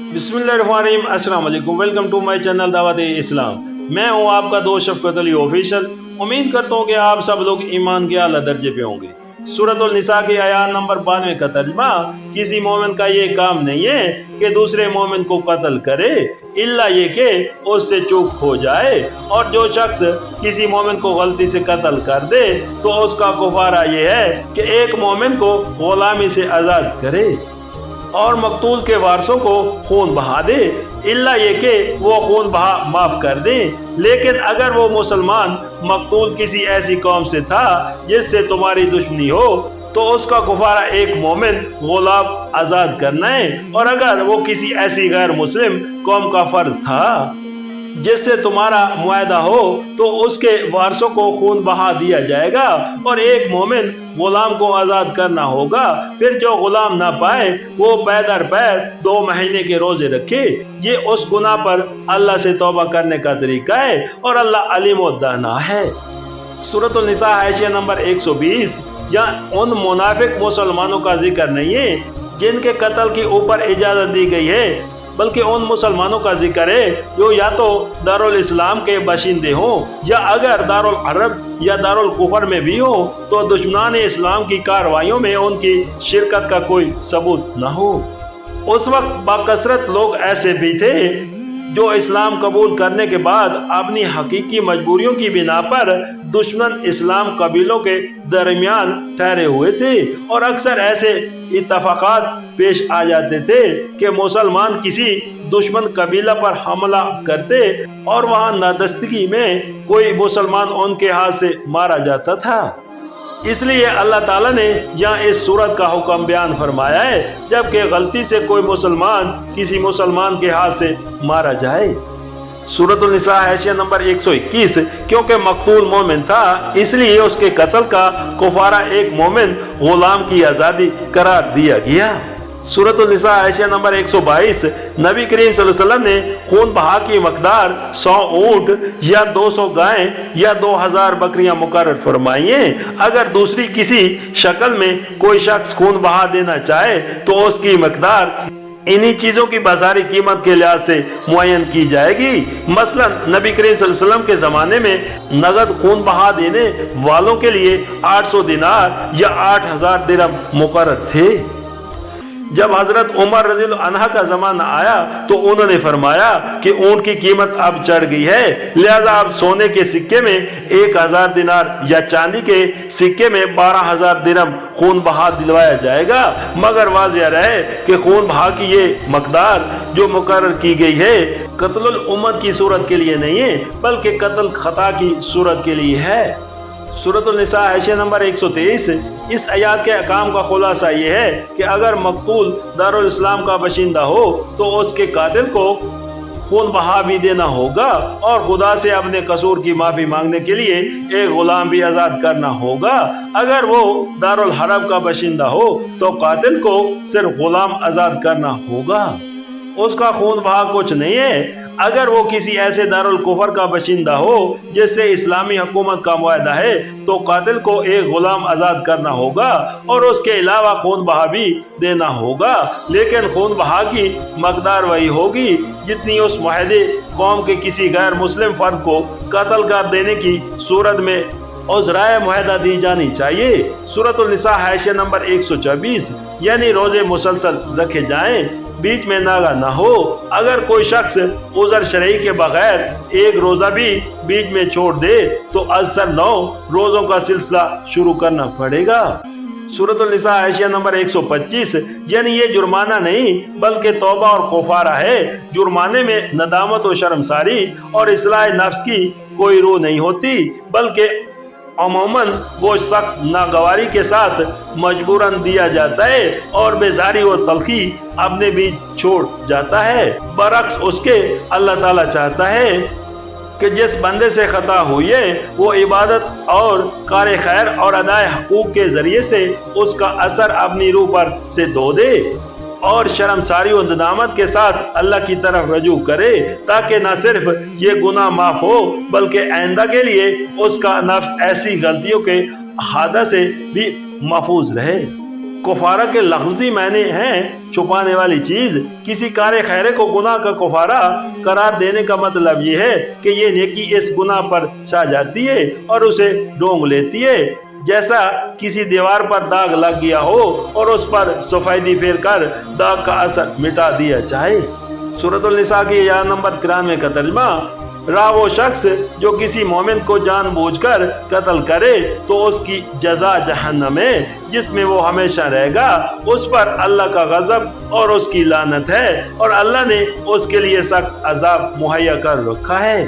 बिस्मिल्लाहिर्रहमानिर्रहीम, अस्सलाम वालेकुम। वेलकम टू माय चैनल दावत इस्लाम। मैं हूं आपका दोस्त शफकत अली ऑफिशियल। उम्मीद करता हूं कि आप सब लोग ईमान के आला दर्जे पे होंगे। सूरतुल निसा की आयत नंबर 92 का तर्जमा, किसी मोमिन का ये काम नहीं है कि दूसरे मोमिन को कत्ल करे इल्ला ये कि उससे चूक हो जाए, और जो शख्स किसी मोमिन को गलती से कत्ल कर दे तो उसका कुफारा ये है कि एक मोमिन को गुलामी से आज़ाद करे और मकतूल के वारसों को खून बहा दे, इल्ला ये कि वो खून बहा माफ कर दे। लेकिन अगर वो मुसलमान मकतूल किसी ऐसी कौम से था जिससे तुम्हारी दुश्मनी हो तो उसका कुफारा एक मोमिन गुलाम आज़ाद करना है, और अगर वो किसी ऐसी गैर मुस्लिम कौम का फर्ज था जिससे तुम्हारा मुआहदा हो तो उसके वारसों को खून बहा दिया जाएगा और एक मोमिन गुलाम को आज़ाद करना होगा। फिर जो गुलाम ना पाए वो पैदर पैर 2 महीने के रोजे रखे। ये उस गुनाह पर अल्लाह से तौबा करने का तरीका है और अल्लाह अलीम व दाना है। सूरतुल निसा हाशिया नंबर 120। यहाँ उन मुनाफिक मुसलमानों का जिक्र नहीं है जिनके कत्ल की ऊपर इजाज़त दी गई है, बल्कि उन मुसलमानों का जिक्र है जो या तो दारुल इस्लाम के बाशिंदे हों या अगर दारुल अरब या दारुल कुफर में भी हो तो दुश्मनान इस्लाम की कार्रवाइयों में उनकी शिरकत का कोई सबूत न हो। उस वक्त बाकसरत लोग ऐसे भी थे जो इस्लाम कबूल करने के बाद अपनी हकीकी मजबूरियों की बिना पर दुश्मन इस्लाम कबीलों के दरमियान ठहरे हुए थे, और अक्सर ऐसे इत्तफाकात पेश आ जाते थे कि मुसलमान किसी दुश्मन कबीला पर हमला करते और वहां नादस्तगी में कोई मुसलमान उनके हाथ से मारा जाता था। इसलिए अल्लाह ताला ने यहाँ इस सूरत का हुक्म बयान फरमाया है जबकि गलती से कोई मुसलमान किसी मुसलमान के हाथ से मारा जाए। सूरतुल निसा हाशिया नंबर 121। क्योंकि मकतूल मोमिन था इसलिए उसके कत्ल का कुफारा एक मोमिन गुलाम की आज़ादी करार दिया गया। सूरतुल निसा हाशिया नंबर 122। नबी करीम सल्लल्लाहु अलैहि वसल्लम ने खून बहा की मकदार 100 ऊँट या 200 गायें या 2000 बकरियां मुकर्रर फरमाई हैं। अगर दूसरी किसी शक्ल में कोई शख्स खून बहा देना चाहे तो उसकी मकदार इन्हीं चीजों की बाजारी कीमत के लिहाज से मुअय्यन की जाएगी। मसलन नबी करीम सल्लल्लाहु अलैहि वसल्लम के जमाने में नगद खून बहा देने वालों के लिए 800 दिनार या 8000 दिरहम मुकर्रर थे। जब हजरत उमर रज़ियल्लाहु अन्हा का जमाना आया तो उन्होंने फरमाया कि ऊंट की कीमत अब चढ़ गई है, लिहाजा अब सोने के सिक्के में 1000 दिनार या चांदी के सिक्के में 12000 दिरहम खून बहा दिलवाया जाएगा। मगर वाज़िह रहे कि खून बहा की ये मकदार जो मुकर्रर की गई है कत्लुल उम्मत की सूरत के लिए नहीं है बल्कि कत्ल खता की सूरत के लिए है। सूरतुल निसा हाशिया नंबर 123। इस आयत के अहकाम का खुलासा ये है कि अगर मकतूल दारुल इस्लाम का बाशिंदा हो तो उसके कातिल को खून बहा भी देना होगा और खुदा से अपने कसूर की माफी मांगने के लिए एक गुलाम भी आज़ाद करना होगा। अगर वो दारुल हरब का बाशिंदा हो तो कातिल को सिर्फ गुलाम आज़ाद करना होगा, उसका खून बहा कुछ नहीं है। अगर वो किसी ऐसे दारुल कुफर का बाशिंदा हो जिससे इस्लामी हुकूमत का मुआहदा है तो कातिल को एक गुलाम आज़ाद करना होगा और उसके अलावा खून बहा भी देना होगा, लेकिन खून बहा की मकदार वही होगी जितनी उस मुआहदे कौम के किसी गैर मुस्लिम फर्द को कत्ल कर देने की सूरत में उज़राए मुआहदा दी जानी चाहिए। सूरतुल निसा हाशिया नंबर 124। यानी रोजे मुसलसल रखे जाएं, बीच में नागा ना हो। अगर कोई शख्स उज़र शरई के बगैर एक रोजा भी बीच में छोड़ दे तो अक्सर 9 रोजों का सिलसिला शुरू करना पड़ेगा। सूरतुल निसा हाशिया नंबर 125। यानी ये जुर्माना नहीं बल्कि तौबा और कुफारा है। जुर्माने में नदामत और शर्मसारी और इस्लाह नफ्स की कोई रूह नहीं होती, बल्कि अमूमन वो सख्त नागवारी के साथ मजबूरन दिया जाता है और बेजारी और तलखी अपने बीच छोड़ जाता है। बरक्स उसके अल्लाह ताला चाहता है कि जिस बंदे से खता हुई है वो इबादत और कार खैर और अदाए हकूक के जरिए से उसका असर अपनी रूह पर से धो दे और शर्मसारी और नदामत के साथ अल्लाह की तरफ रजू करे, ताकि न सिर्फ ये गुनाह माफ हो बल्कि आइंदा के लिए उसका नफ्स ऐसी गलतियों के हादसा से भी महफूज रहे। कफारा के लफ्जी माने हैं छुपाने वाली चीज। किसी कार्य खैरे को गुनाह का कफारा करार देने का मतलब ये है कि ये नेकी इस गुनाह पर छा जाती है और उसे ढोंग लेती है, जैसा किसी दीवार पर दाग लग गया हो और उस पर सफेदी फेर कर दाग का असर मिटा दिया जाए। सूरतुल निसा की आयत नंबर 93 का तर्जुमा, रहा वो शख्स जो किसी मोमिन को जानबूझकर कत्ल करे तो उसकी जजा जहन्नम है, जिसमें वो हमेशा रहेगा। उस पर अल्लाह का गजब और उसकी लानत है और अल्लाह ने उसके लिए सख्त अजाब मुहैया कर रखा है।